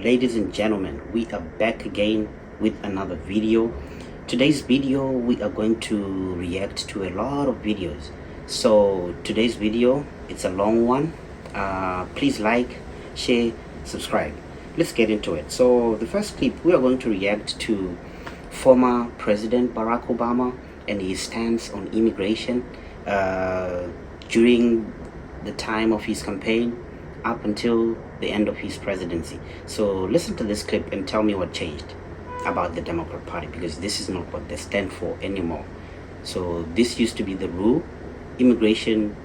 Ladies and gentlemen, we are back again with another video. Today's video, we are going to react to a lot of videos. So today's video, it's a long one. Please like, share, subscribe. Let's get into it. So the first clip, we are going to react to former President Barack Obama and his stance on immigration during the time of his campaign up until the end of his presidency. So listen to this clip and tell me what changed about the Democrat Party, because this is not what they stand for anymore. So this used to be the rule. Immigration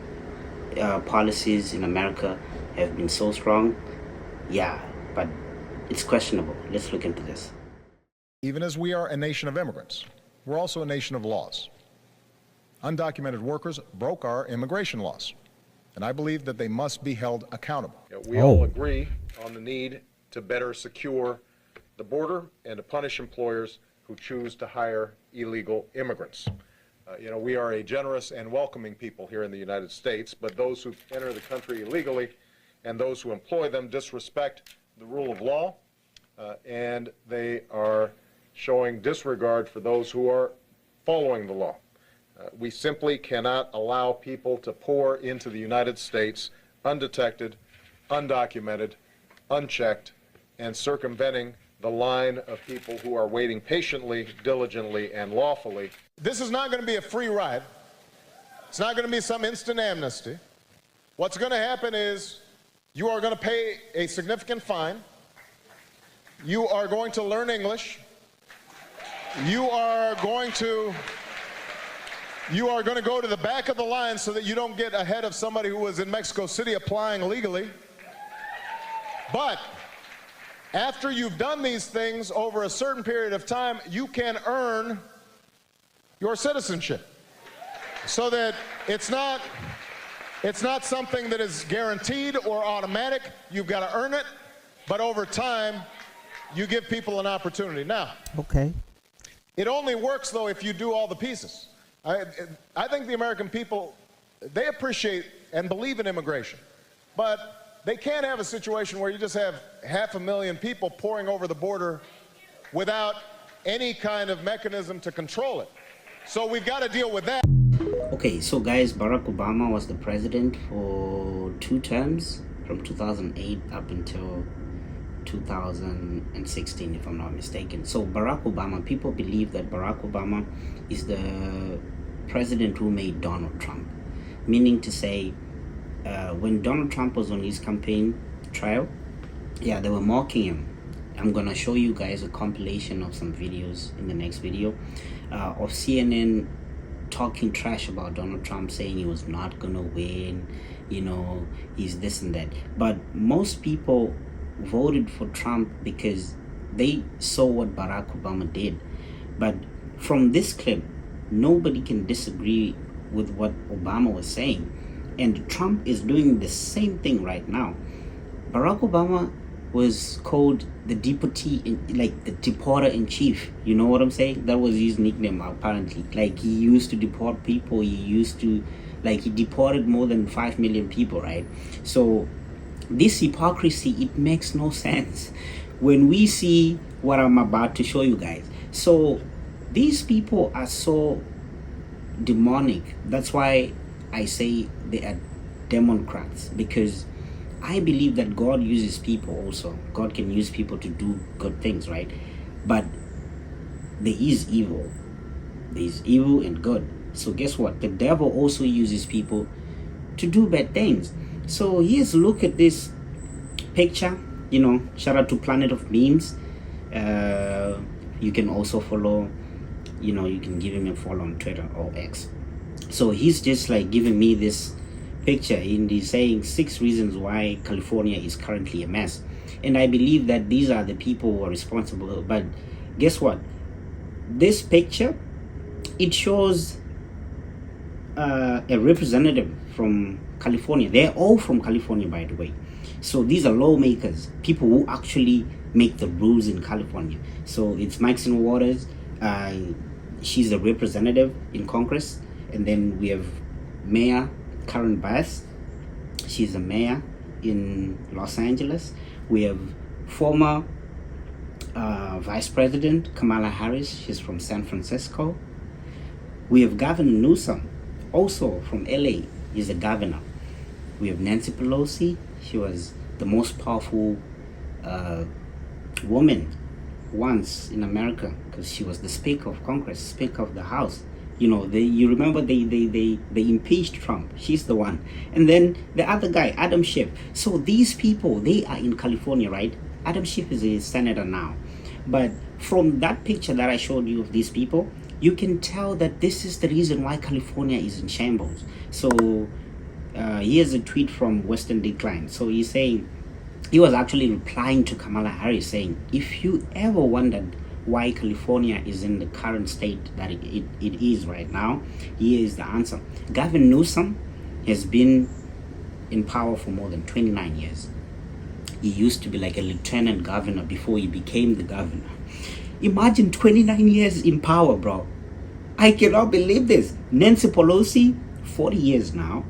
policies in America have been so strong, yeah, but it's questionable. Let's look into this. Even as we are a nation of immigrants, we're also a nation of laws. Undocumented workers broke our immigration laws, and I believe that they must be held accountable. We all agree on the need to better secure the border and to punish employers who choose to hire illegal immigrants. We are a generous and welcoming people here in the United States, but those who enter the country illegally and those who employ them disrespect the rule of law, and they are showing disregard for those who are following the law. We simply cannot allow people to pour into the United States undetected, undocumented, unchecked, and circumventing the line of people who are waiting patiently, diligently, and lawfully. This is not going to be a free ride. It's not going to be some instant amnesty. What's going to happen is you are going to pay a significant fine. You are going to learn English. You are going to go to the back of the line so that you don't get ahead of somebody who was in Mexico City applying legally. But after you've done these things over a certain period of time, you can earn your citizenship. So that it's not something that is guaranteed or automatic. You've got to earn it, but over time, you give people an opportunity. Now, Okay. it only works, though, if you do all the pieces. I think the American people, they appreciate and believe in immigration, but they can't have a situation where you just have 500,000 people pouring over the border without any kind of mechanism to control it. So we've got to deal with that. Okay, so guys, Barack Obama was the president for 2 terms, from 2008 up until 2016, if I'm not mistaken. So Barack Obama, people believe that Barack Obama is the president who made Donald Trump, meaning to say, when Donald Trump was on his campaign trail, yeah, they were mocking him. I'm gonna show you guys a compilation of some videos in the next video of CNN talking trash about Donald Trump, saying he was not gonna win, he's this and that. But most people voted for Trump because they saw what Barack Obama did. But from this clip, nobody can disagree with what Obama was saying, and Trump is doing the same thing right now. Barack Obama was called the deportee, like the deporter in chief. You know what I'm saying? That was his nickname, apparently. Like, he used to deport people. He deported more than 5 million people, right? So this hypocrisy, it makes no sense when we see what I'm about to show you guys. So these people are so demonic. That's why I say they are Democrats, because I believe that God uses people also. God can use people to do good things, right? But there is evil. There is evil and good. So guess what? The devil also uses people to do bad things. So here's a look at this picture. Shout out to Planet of Memes. You can also follow, you can give him a follow on Twitter or X. So he's just like giving me this picture, and he's saying 6 reasons why California is currently a mess. And I believe that these are the people who are responsible. But guess what? This picture, it shows a representative from California. They're all from California, by the way. So these are lawmakers, people who actually make the rules in California. So it's Maxine Waters. She's a representative in Congress. And then we have Mayor Karen Bass. She's a mayor in Los Angeles. We have Former Vice President Kamala Harris, she's from San Francisco. We have Governor Newsom, also from LA, he's a governor. We have Nancy Pelosi, she was the most powerful woman once in America because she was the Speaker of Congress, Speaker of the House. You know, you remember they impeached Trump. She's the one. And then the other guy, Adam Schiff. So these people, they are in California, right? Adam Schiff is a senator now. But from that picture that I showed you of these people, you can tell that this is the reason why California is in shambles. So here's a tweet from Western Decline. So he's saying, he was actually replying to Kamala Harris saying, if you ever wondered why California is in the current state that it is right now, here is the answer. Gavin Newsom has been in power for more than 29 years. He used to be like a lieutenant governor before he became the governor. Imagine 29 years in power, bro. I cannot believe this. Nancy Pelosi, 40 years now.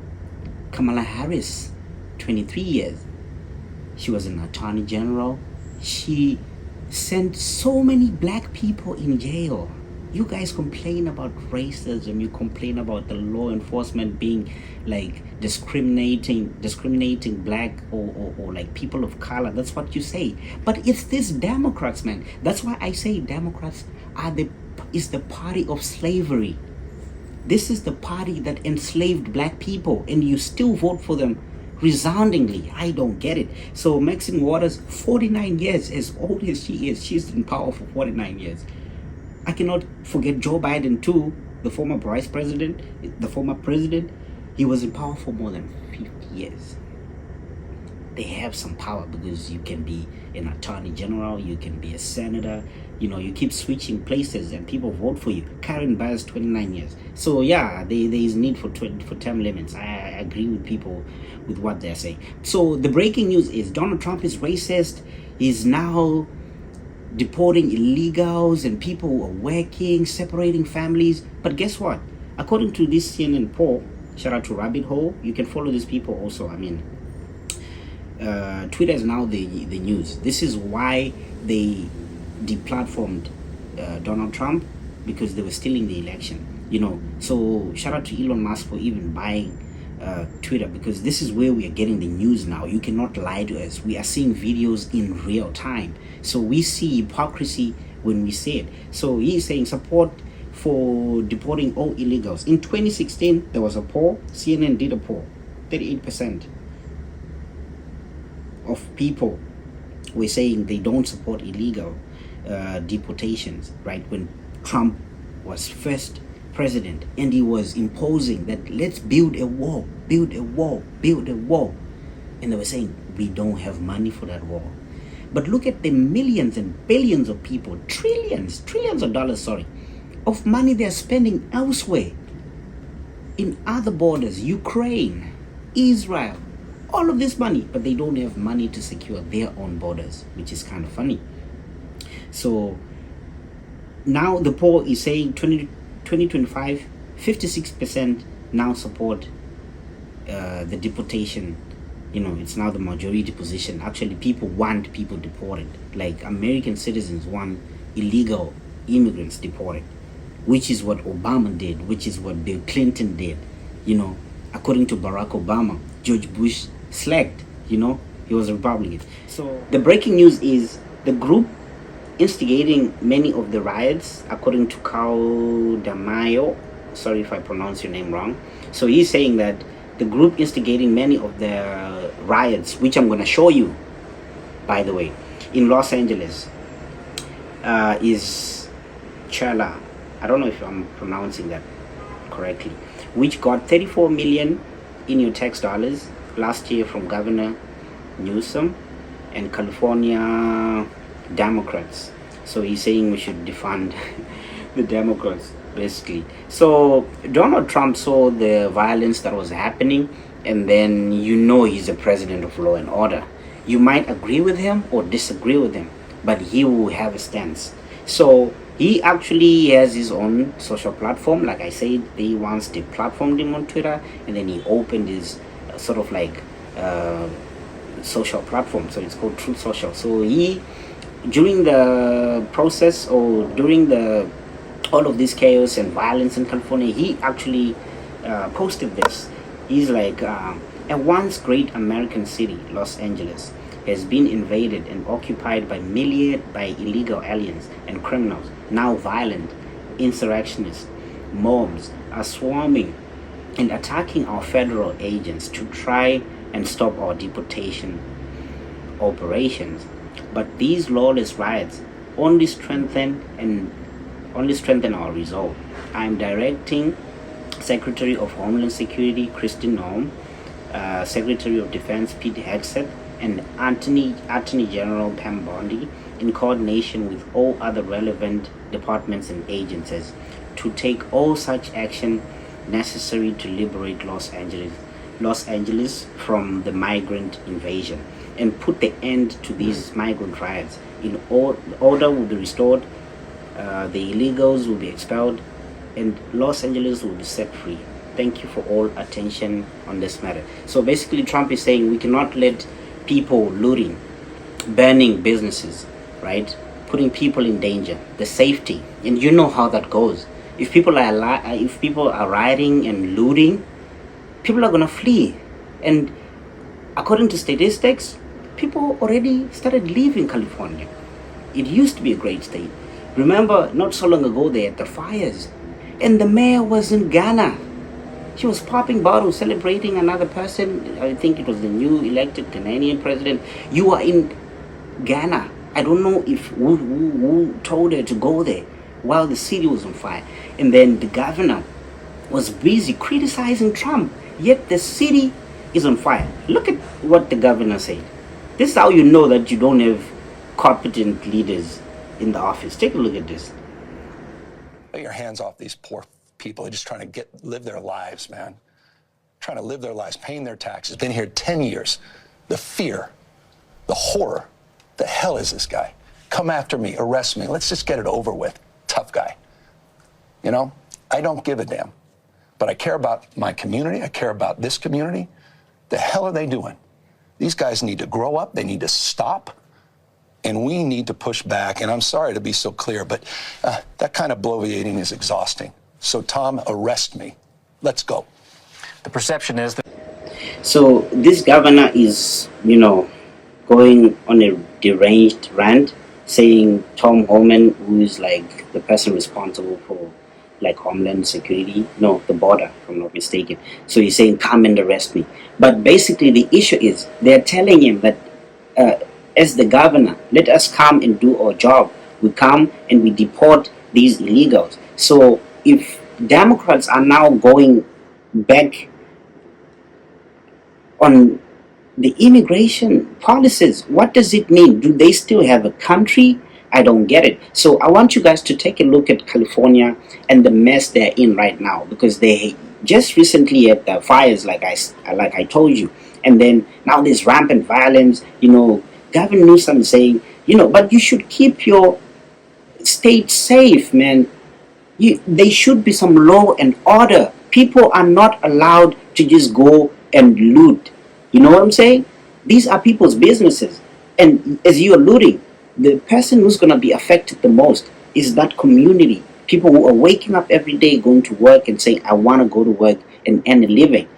Kamala Harris, 23 years. She was an attorney general. She sent so many black people in jail. You guys complain about racism, you complain about the law enforcement being like discriminating black or like people of color. That's what you say. But it's these Democrats, man. That's why I say Democrats is the party of slavery. This is the party that enslaved black people, and you still vote for them resoundingly. I don't get it. So Maxine Waters, 49 years, as old as she is, she's in power for 49 years. I cannot forget Joe Biden too, the former vice president, the former president. He was in power for more than 50 years. They have some power because you can be an attorney general, you can be a senator, you know, you keep switching places and people vote for you. Karen Bass, 29 years. So yeah, there is need for term limits. I agree with people with what they're saying. So the breaking news is Donald Trump is racist. He's now deporting illegals and people who are working, separating families. But guess what? According to this CNN poll, shout out to Rabbit Hole, you can follow these people also. I mean, Twitter is now the news. This is why they deplatformed Donald Trump, because they were stealing the election. You know, so shout out to Elon Musk for even buying Twitter, because this is where we are getting the news now. You cannot lie to us. We are seeing videos in real time. So we see hypocrisy when we say it. So he's saying support for deporting all illegals. In 2016, there was a poll. CNN did a poll. 38% of people were saying they don't support illegal deportations, right? When Trump was first president and he was imposing that let's build a wall, build a wall, build a wall. And they were saying we don't have money for that wall. But look at the millions and billions of people, trillions of dollars, of money they're spending elsewhere in other borders, Ukraine, Israel, all of this money, but they don't have money to secure their own borders, which is kind of funny. So now the poll is saying 2025, 56% now support the deportation. You know, it's now the majority position. Actually, people want people deported. Like American citizens want illegal immigrants deported, which is what Obama did, which is what Bill Clinton did. You know, according to Barack Obama, George Bush slacked, you know, he was a Republican. So the breaking news is the group instigating many of the riots, according to Carl Damayo, sorry if I pronounce your name wrong. So he's saying that the group instigating many of the riots, which I'm going to show you, by the way, in Los Angeles, is Chala. I don't know if I'm pronouncing that correctly, which got 34 million in your tax dollars last year from Governor Newsom and California Democrats. So he's saying we should defund the Democrats, basically. So Donald Trump saw the violence that was happening, and then you know he's the president of law and order. You might agree with him or disagree with him, but he will have a stance. So he actually has his own social platform. Like I said, they once deplatformed him on Twitter, and then he opened his sort of like social platform, so it's called Truth Social. So he, during the process or during the all of this chaos and violence in California, he actually posted this. He's like, a once great American city, Los Angeles, has been invaded and occupied by illegal aliens and criminals. Now violent insurrectionists, mobs are swarming and attacking our federal agents to try and stop our deportation operations. But these lawless riots only strengthen our resolve. I am directing Secretary of Homeland Security Kristi Noem, Secretary of Defense Pete Hegseth, and Attorney General Pam Bondi, in coordination with all other relevant departments and agencies, to take all such action necessary to liberate Los Angeles from the migrant invasion and put the end to these migrant riots. In order will be restored, the illegals will be expelled, and Los Angeles will be set free. Thank you for all attention on this matter. So basically, Trump is saying we cannot let people looting, burning businesses, right? Putting people in danger, the safety, and you know how that goes. If people are rioting and looting, people are gonna flee, and according to statistics, people already started leaving California. It used to be a great state. Remember, not so long ago they had the fires, and the mayor was in Ghana. She was popping bottles, celebrating another person. I think it was the new elected Ghanaian president. You are in Ghana. I don't know if who told her to go there while the city was on fire. And then the governor was busy criticizing Trump, yet the city is on fire. Look at what the governor said. This is how you know that you don't have competent leaders in the office. Take a look at this. Get your hands off these poor people. They're just trying to live their lives, man. Trying to live their lives, paying their taxes. Been here 10 years. The fear, the horror. The hell is this guy? Come after me, arrest me. Let's just get it over with. Tough guy. You know, I don't give a damn. But I care about my community. I care about this community. The hell are they doing? These guys need to grow up. They need to stop. And we need to push back. And I'm sorry to be so clear, but that kind of bloviating is exhausting. So, Tom, arrest me. Let's go. The perception is that... So this governor is, going on a deranged rant, saying Tom Homan, who is like the person responsible for like Homeland Security, no, the border, if I'm not mistaken. So he's saying, come and arrest me. But basically the issue is, they're telling him that as the governor, let us come and do our job. We come and we deport these illegals. So if Democrats are now going back on the immigration policies, what does it mean? Do they still have a country? I don't get it. So I want you guys to take a look at California and the mess they're in right now, because they just recently had the fires, like I told you, and then now there's rampant violence. Gavin Newsom saying, but you should keep your state safe, man. There should be some law and order. People are not allowed to just go and loot. You know what I'm saying? These are people's businesses. And as you are looting, the person who's going to be affected the most is that community. People who are waking up every day, going to work and saying, I want to go to work and earn a living.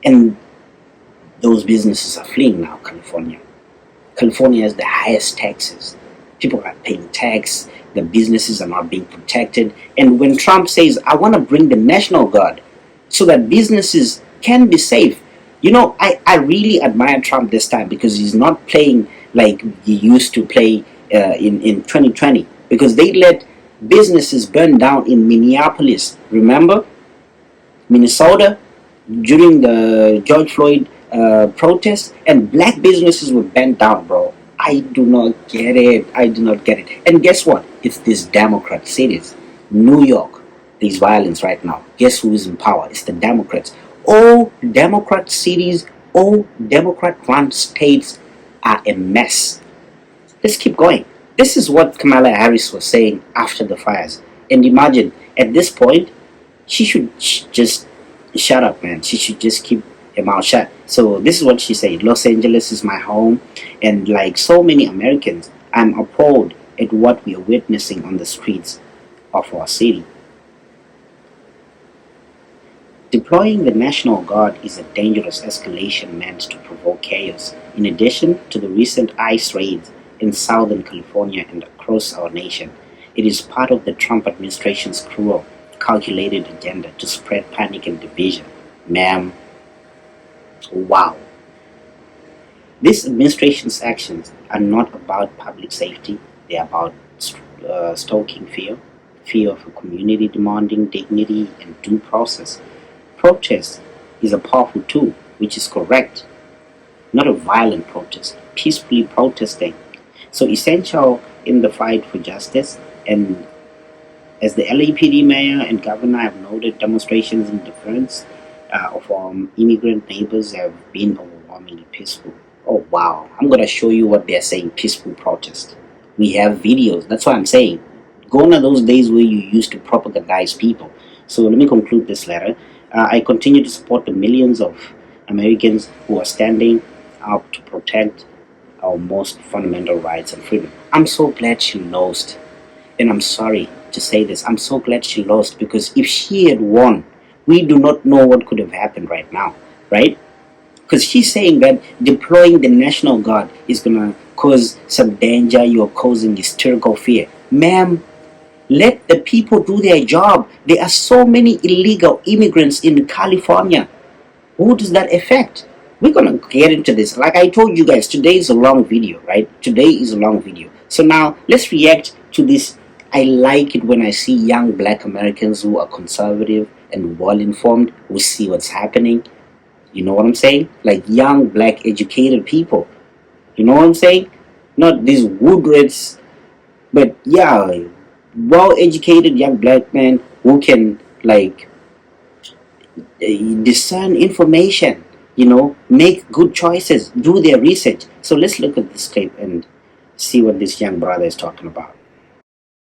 And those businesses are fleeing now, California. California has the highest taxes. People are paying tax. The businesses are not being protected. And when Trump says, I want to bring the National Guard so that businesses can be safe, I really admire Trump this time, because he's not playing like he used to play in 2020, because they let businesses burn down in Minneapolis. Remember? Minnesota, during the George Floyd protests, and black businesses were burnt down, bro. I do not get it. And guess what? It's these Democrat cities. New York, there's violence right now. Guess who is in power? It's the Democrats. All Democrat cities, all Democrat-run states are a mess. Let's keep going. This is what Kamala Harris was saying after the fires. And imagine, at this point, she should just shut up, man. She should just keep their mouth shut. So this is what she said: Los Angeles is my home, and like so many Americans, I'm appalled at what we are witnessing on the streets of our city. Deploying the National Guard is a dangerous escalation meant to provoke chaos. In addition to the recent ICE raids in Southern California and across our nation, it is part of the Trump administration's cruel, calculated agenda to spread panic and division. Ma'am, wow. This administration's actions are not about public safety, they are about stoking fear of a community demanding dignity and due process. Protest is a powerful tool, which is correct, not a violent protest, peacefully protesting. So essential in the fight for justice, and as the LAPD mayor and governor have noted, demonstrations in defense of our immigrant neighbors have been overwhelmingly peaceful. Oh wow, I'm gonna show you what they're saying, peaceful protest. We have videos, that's what I'm saying. Gone are those days where you used to propagandize people. So let me conclude this letter. I continue to support the millions of Americans who are standing up to protect our most fundamental rights and freedom. I'm so glad she lost. And I'm sorry to say this. I'm so glad she lost, because if she had won, we do not know what could have happened right now, right? Because she's saying that deploying the National Guard is going to cause some danger, you're causing hysterical fear. Ma'am, let the people do their job. There are so many illegal immigrants in California. Who does that affect? We're going to get into this. Like I told you guys, today is a long video, right? Today is a long video. So now let's react to this. I like it when I see young black Americans who are conservative and well informed, who see what's happening. You know what I'm saying? Like young black educated people. You know what I'm saying? Not these woodrats, but yeah, well educated young black men who can like discern information, make good choices, do their research. So let's look at this clip and see what this young brother is talking about.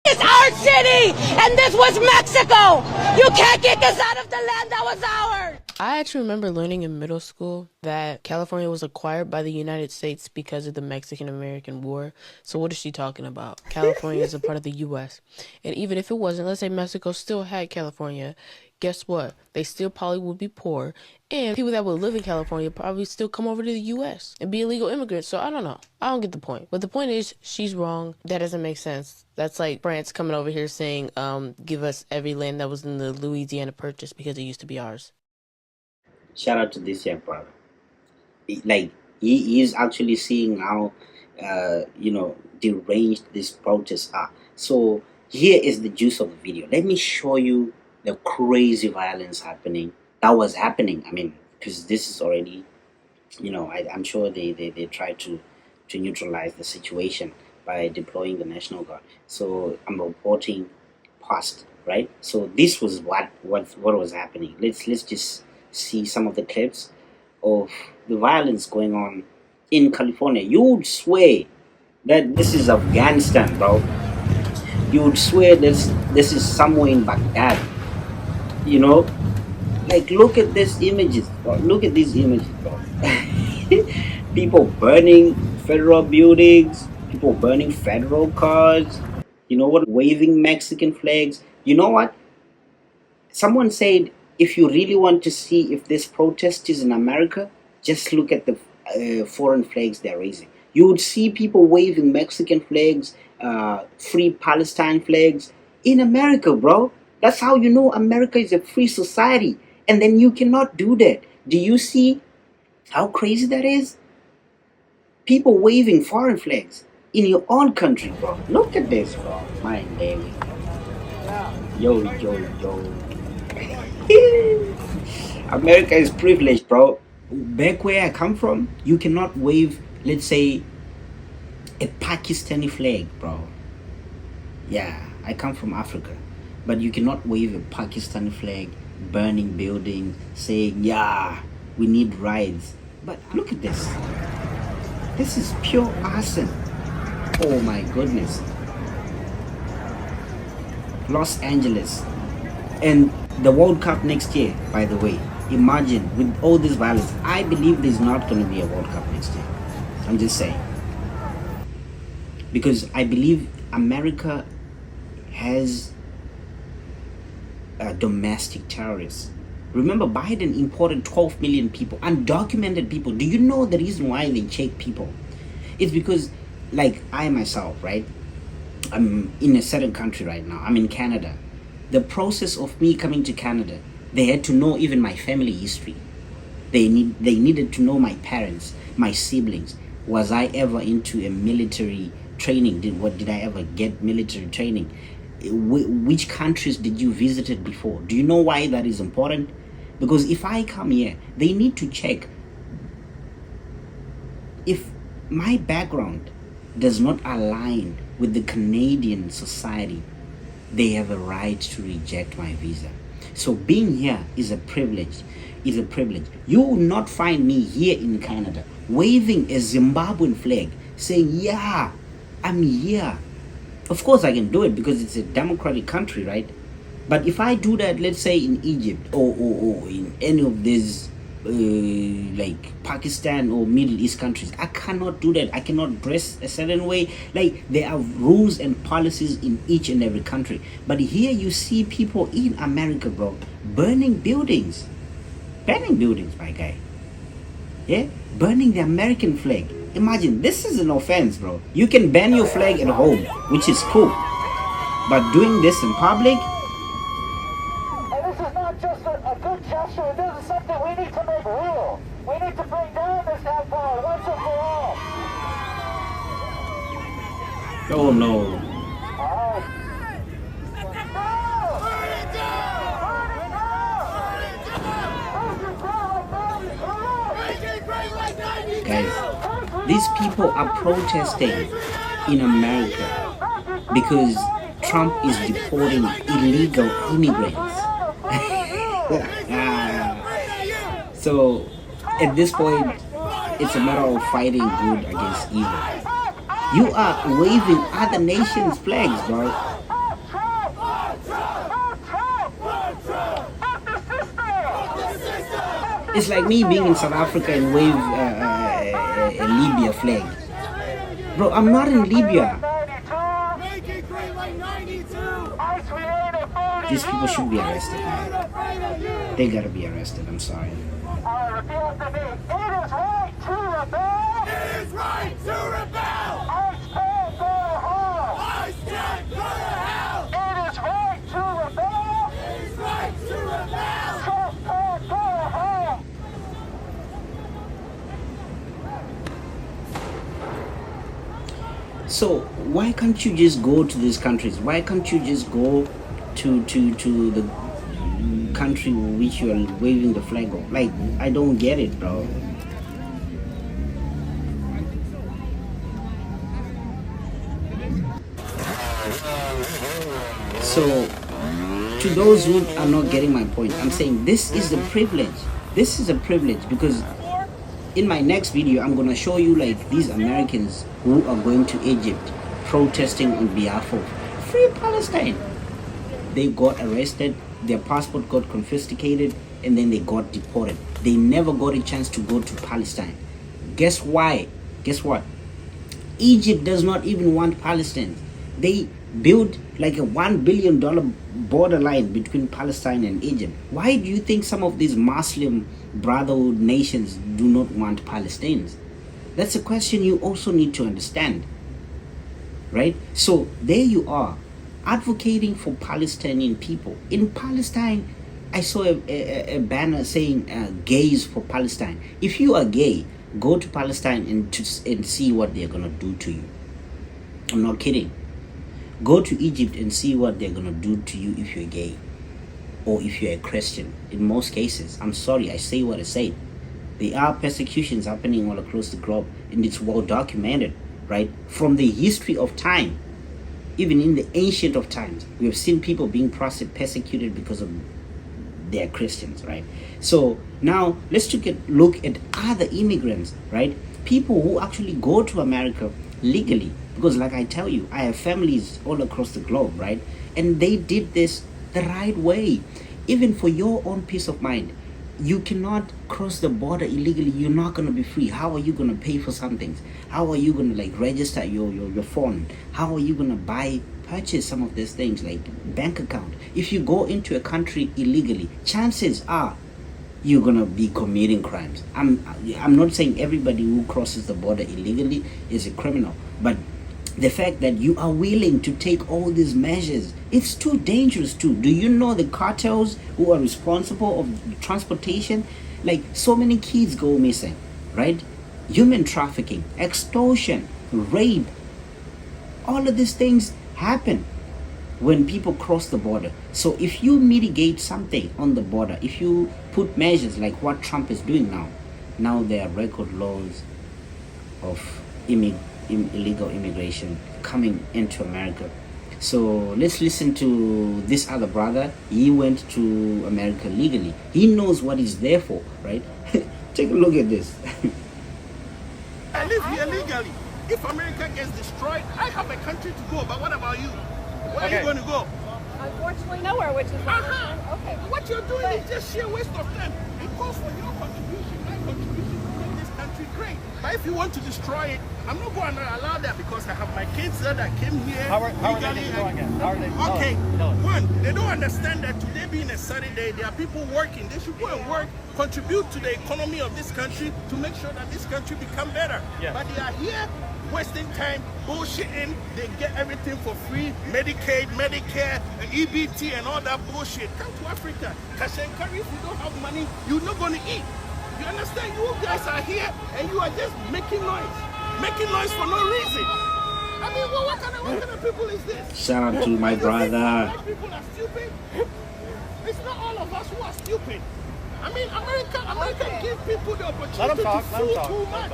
It's our city, and this was Mexico. You can't kick us out of the land that was ours. I actually remember learning in middle school that California was acquired by the United States because of the Mexican-American War. So what is she talking about? California is a part of the U.S. And even if it wasn't, let's say Mexico still had California, guess what? They still probably would be poor. And people that would live in California probably still come over to the U.S. and be illegal immigrants. So I don't know. I don't get the point. But the point is, she's wrong. That doesn't make sense. That's like France coming over here saying, give us every land that was in the Louisiana Purchase because it used to be ours. Shout out to this young brother. Like he is actually seeing how deranged these protests are. So here is the juice of the video. Let me show you the crazy violence that was happening. I mean, because this is already, I'm sure they try to neutralize the situation by deploying the National Guard. So I'm reporting past, right? So this was what was happening. Let's just see some of the clips of the violence going on in California. You would swear that this is Afghanistan, bro. You would swear this is somewhere in Baghdad. Like look at these images, bro. Look at these images, bro. People burning federal buildings, people burning federal cars, waving Mexican flags. You know what? Someone said, if you really want to see if this protest is in America, just look at the foreign flags they're raising. You would see people waving Mexican flags, free Palestine flags in America, bro. That's how you know America is a free society. And then you cannot do that. Do you see how crazy that is? People waving foreign flags in your own country, bro. Look at this, bro. My baby. Yo. America is privileged, bro. Back where I come from, you cannot wave, let's say, a Pakistani flag, bro. Yeah, I come from Africa. But you cannot wave a Pakistani flag, burning buildings, saying, yeah, we need rights. But look at this. This is pure arson. Oh my goodness. Los Angeles. And the World Cup next year, by the way. Imagine with all this violence, I believe there's not going to be a World Cup next year. I'm just saying. Because I believe America has domestic terrorists. Remember, Biden imported 12 million people, undocumented people. Do you know the reason why they check people? It's because, like I myself, right? I'm in a certain country right now. I'm in Canada. The process of me coming to Canada, they had to know even my family history. They needed to know my parents, my siblings. Was I ever into a military training? Did I ever get military training? Which countries did you visited before? Do you know why that is important? Because if I come here, they need to check if my background does not align with the Canadian society. They have a right to reject my visa. So being here is a privilege. Is a privilege. You will not find me here in Canada waving a Zimbabwean flag saying, yeah, I'm here. Of course I can do it because it's a democratic country, right? But if I do that, let's say in Egypt or in any of these like Pakistan or Middle East countries, I cannot do that. I cannot dress a certain way. Like, there are rules and policies in each and every country. But here you see people in America, bro, burning buildings, my guy. Yeah, burning the American flag. Imagine, this is an offense, bro. You can ban your flag at home, which is cool, but doing this in public. And this is not just a good gesture. This is something we need to make real. We need to bring down this empire once and for all. Oh no. Guys, these people are protesting in America because Trump is deporting illegal immigrants. So at this point, it's a matter of fighting good against evil. You are waving other nations' flags, bro. It's like me being in South Africa and wave a Libya flag. Bro, I'm not in Libya. These people should be arrested, man. They gotta be arrested, I'm sorry. It is right to rebel! It is right to rebel! I stand for hell! I stand for hell! It is right to rebel! It is right to rebel! Stand for hell! So why can't you just go to these countries? Why can't you just go to the country which you are waving the flag of? Like, I don't get it, bro. So to those who are not getting my point, I'm saying this is a privilege. This is a privilege because in my next video, I'm going to show you like these Americans who are going to Egypt protesting on behalf of free Palestine. They got arrested, their passport got confiscated, and then they got deported. They never got a chance to go to Palestine. Guess why? Guess what? Egypt does not even want Palestine. They built like a $1 billion borderline between Palestine and Egypt. Why do you think some of these Muslim Brotherhood nations do not want Palestinians? That's a question you also need to understand, right? So there you are, advocating for Palestinian people. In Palestine, I saw a banner saying gays for Palestine. If you are gay, go to Palestine and see what they're gonna do to you. I'm not kidding. Go to Egypt and see what they're gonna do to you if you're gay or if you're a Christian. In most cases, I'm sorry, I say what I say. There are persecutions happening all across the globe, and it's well documented, right? From the history of time, even in the ancient of times, we have seen people being persecuted because of their Christians, right? So now let's look at other immigrants, right? People who actually go to America legally, because like I tell you, I have families all across the globe, right? And they did this the right way. Even for your own peace of mind, you cannot cross the border illegally. You're not going to be free. How are you going to pay for some things? How are you going to like register your phone? How are you going to purchase some of these things like bank account? If you go into a country illegally, chances are you're going to be committing crimes. I'm not saying everybody who crosses the border illegally is a criminal, but the fact that you are willing to take all these measures, it's too dangerous too. Do you know the cartels who are responsible of transportation? Like, so many kids go missing, right? Human trafficking, extortion, rape, all of these things happen when people cross the border. So if you mitigate something on the border, if you put measures like what Trump is doing now there are record laws of illegal immigration coming into America. So let's listen to this other brother. He went to America legally. He knows what he's there for, right? Take a look at this. I live here legally. If America gets destroyed, I have a country to go. But what about you? Where are you going to go? Unfortunately, nowhere, which is why. Okay. What you're doing is just sheer waste of time. It calls for your contribution, my contribution to make this country great. But if you want to destroy it, I'm not going to allow that, because I have my kids there that came here. How are they destroying it? How are they? Okay, one, they don't understand that today being a Saturday, there are people working. They should go and work, contribute to the economy of this country to make sure that this country become better. Yeah. But they are here wasting time, bullshitting. They get everything for free, Medicaid, Medicare, EBT, and all that bullshit. Come to Africa. Cash and carry, if you don't have money, you're not going to eat. You understand? You guys are here and you are just making noise. Making noise for no reason. I mean, well, what kind of people is this? Shout out to my brother. Black people are stupid. It's not all of us who are stupid. I mean, America gives people the opportunity to fool too much.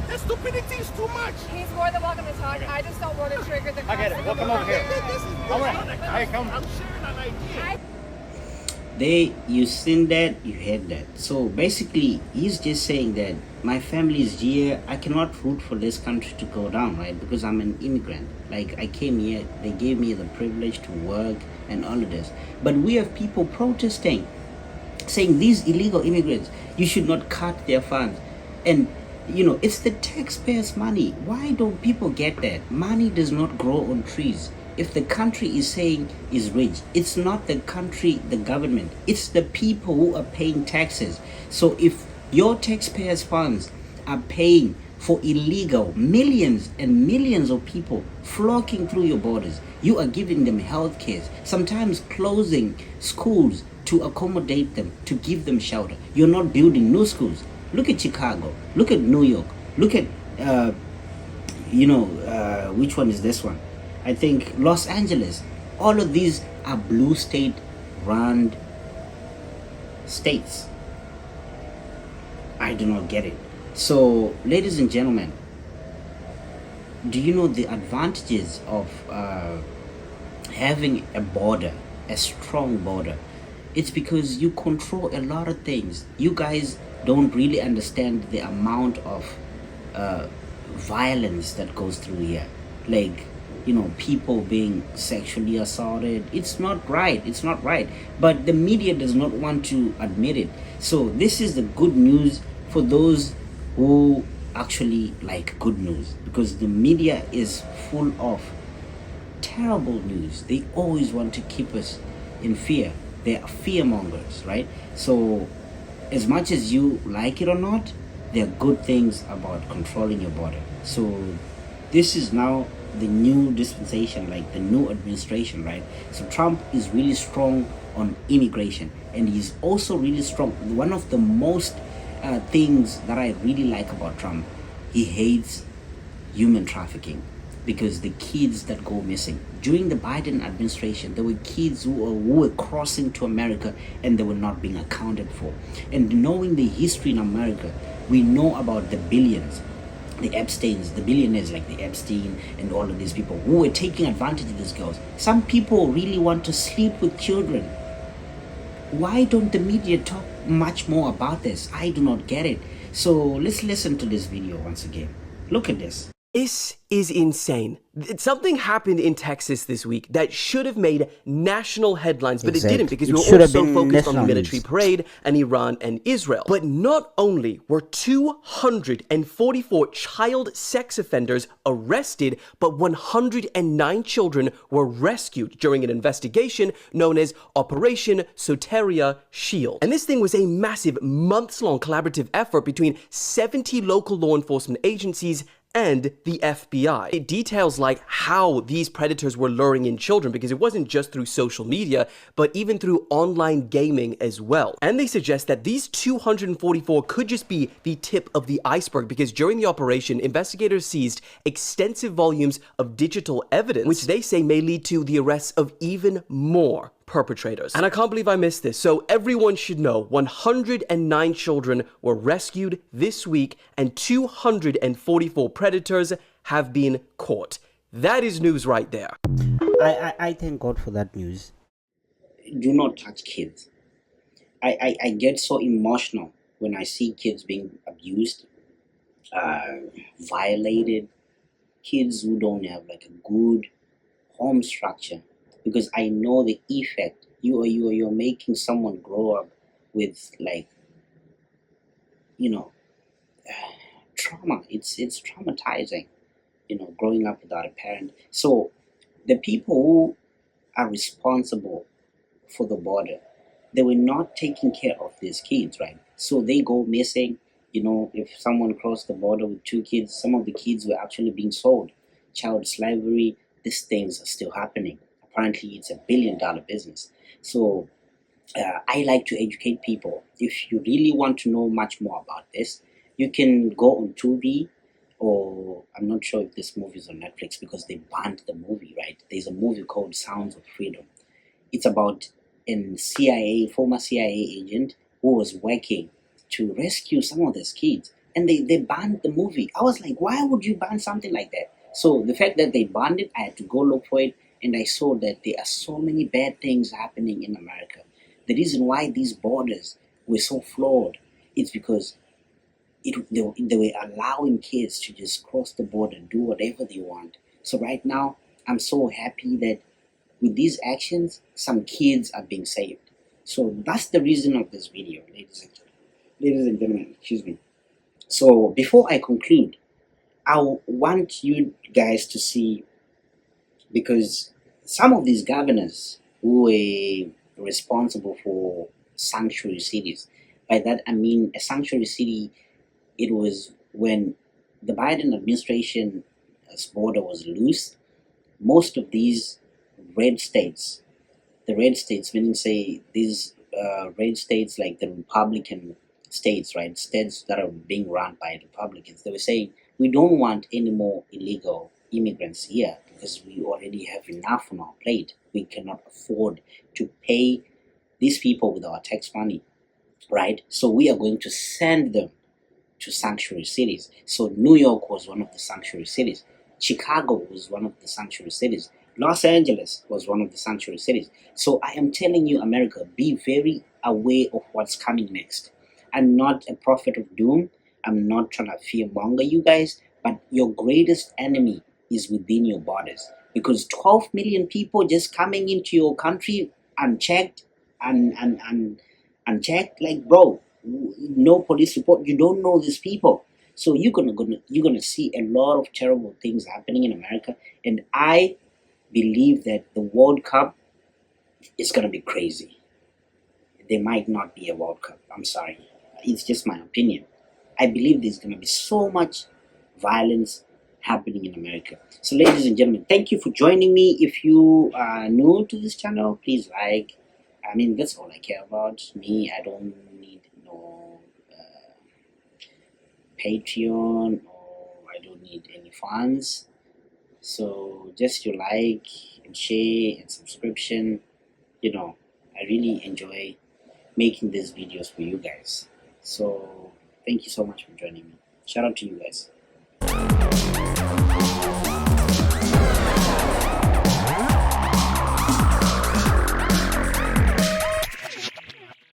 The stupidity is too much. He's more than welcome to talk. I just don't want to trigger the. I get it. We'll come over here. I'm sharing an idea. You seen that, you heard that. So basically, he's just saying that my family is here. I cannot root for this country to go down, right? Because I'm an immigrant. Like, I came here, they gave me the privilege to work and all of this. But we have people protesting, saying these illegal immigrants, you should not cut their funds. And you know, it's the taxpayers' money. Why don't people get that? Money does not grow on trees. If the country is saying is rich, it's not the country, the government. It's the people who are paying taxes. So if your taxpayers' funds are paying for illegal millions and millions of people flocking through your borders, you are giving them health care, sometimes closing schools to accommodate them, to give them shelter. You're not building new schools. Look at Chicago, look at New York, look at, which one is this one? I think Los Angeles. All of these are blue state run states. I do not get it. So, ladies and gentlemen, do you know the advantages of having a border, a strong border? It's because you control a lot of things. You guys don't really understand the amount of violence that goes through here. Like, you know, people being sexually assaulted. It's not right. It's not right. But the media does not want to admit it. So this is the good news for those who actually like good news, because the media is full of terrible news. They always want to keep us in fear. They are fear mongers, right? So as much as you like it or not, there are good things about controlling your border. So this is now the new dispensation, like the new administration, right? So Trump is really strong on immigration, and he's also really strong. One of the most things that I really like about Trump, he hates human trafficking, because the kids that go missing during the Biden administration, there were kids who were crossing to America and they were not being accounted for. And knowing the history in America, we know about the billions, the Epsteins, the billionaires like the Epstein and all of these people who were taking advantage of these girls. Some people really want to sleep with children. Why don't the media talk much more about this? I do not get it. So let's listen to this video once again. Look at this. This is insane. Something happened in Texas this week that should have made national headlines, but it didn't because we were all so focused on the military parade and Iran and Israel. But not only were 244 child sex offenders arrested, but 109 children were rescued during an investigation known as Operation Soteria Shield. And this thing was a massive, months-long collaborative effort between 70 local law enforcement agencies and the FBI. It details like how these predators were luring in children, because it wasn't just through social media, but even through online gaming as well. And they suggest that these 244 could just be the tip of the iceberg, because during the operation, investigators seized extensive volumes of digital evidence, which they say may lead to the arrests of even more perpetrators. And I can't believe I missed this. So everyone should know 109 children were rescued this week and 244 predators have been caught. That is news right there. I thank God for that news. Do not touch kids. I get so emotional when I see kids being abused, violated, kids who don't have like a good home structure. Because I know the effect you're making someone grow up with, like, trauma. It's traumatizing, growing up without a parent. So the people who are responsible for the border, they were not taking care of these kids, right? So they go missing. If someone crossed the border with 2 kids, some of the kids were actually being sold. Child slavery. These things are still happening. Apparently, it's a $1 billion business. So I like to educate people. If you really want to know much more about this, you can go on Tubi, or I'm not sure if this movie is on Netflix because they banned the movie, right? There's a movie called Sounds of Freedom. It's about a former CIA agent who was working to rescue some of these kids. And they banned the movie. I was like, why would you ban something like that? So the fact that they banned it, I had to go look for it. And I saw that there are so many bad things happening in America. The reason why these borders were so flawed is because they were allowing kids to just cross the border and do whatever they want. So right now, I'm so happy that with these actions, some kids are being saved. So that's the reason of this video, ladies and gentlemen, excuse me. So before I conclude, I want you guys to see, because some of these governors who were responsible for sanctuary cities, by that I mean a sanctuary city, it was when the Biden administration's border was loose. Most of these red states, meaning say these red states like the Republican states, right, states that are being run by Republicans, they were saying, we don't want any more illegal immigrants here because we already have enough on our plate. We cannot afford to pay these people with our tax money, right? So we are going to send them to sanctuary cities. So New York was one of the sanctuary cities. Chicago was one of the sanctuary cities. Los Angeles was one of the sanctuary cities. So I am telling you, America, be very aware of what's coming next. I'm not a prophet of doom. I'm not trying to fearmonger you guys, but your greatest enemy is within your borders. Because 12 million people just coming into your country unchecked, unchecked, like, bro, no police report. You don't know these people. So you're gonna see a lot of terrible things happening in America. And I believe that the World Cup is gonna be crazy. There might not be a World Cup. I'm sorry. It's just my opinion. I believe there's going to be so much violence happening in America. So ladies and gentlemen, thank you for joining me. If you are new to this channel, please like. I mean, that's all I care about. Me, I don't need no Patreon, or I don't need any funds. So just your like and share and subscription. I really enjoy making these videos for you guys. So thank you so much for joining me. Shout out to you guys.